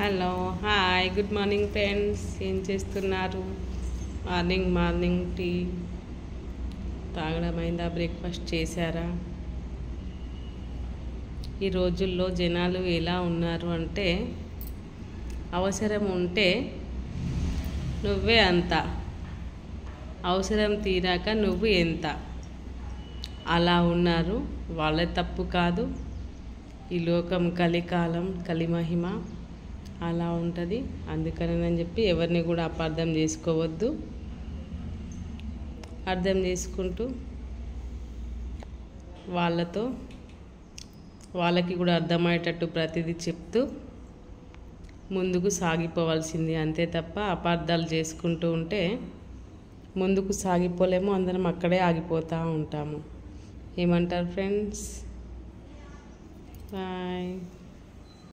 Hello hi good morning friends. ఏం చేస్తున్నారు? Morning tea తాగడం అయిందా? బ్రేక్ఫాస్ట్ చేశారా? ఈ రోజుల్లో జనాలు ఎలా ఉన్నారు అంటే, అవసరం ఉంటే నువ్వే అంత, అవసరం తీరాక నువ్వు ఎంత, అలా ఉన్నారు. వాళ్ళ తప్పు కాదు. ఈ లోకం కలికాలం, కలిమహిమ అలా ఉంటుంది. అందుకని చెప్పి ఎవరిని కూడా అపార్థం చేసుకోవద్దు. అర్థం చేసుకుంటూ వాళ్ళకి కూడా అర్థమయ్యేటట్టు ప్రతిదీ చెప్తూ ముందుకు సాగిపోవాల్సింది, అంతే తప్ప అపార్థాలు చేసుకుంటూ ఉంటే ముందుకు సాగిపోలేము. అందరం అక్కడే ఆగిపోతూ ఉంటాము. ఏమంటారు ఫ్రెండ్స్? బాయ్.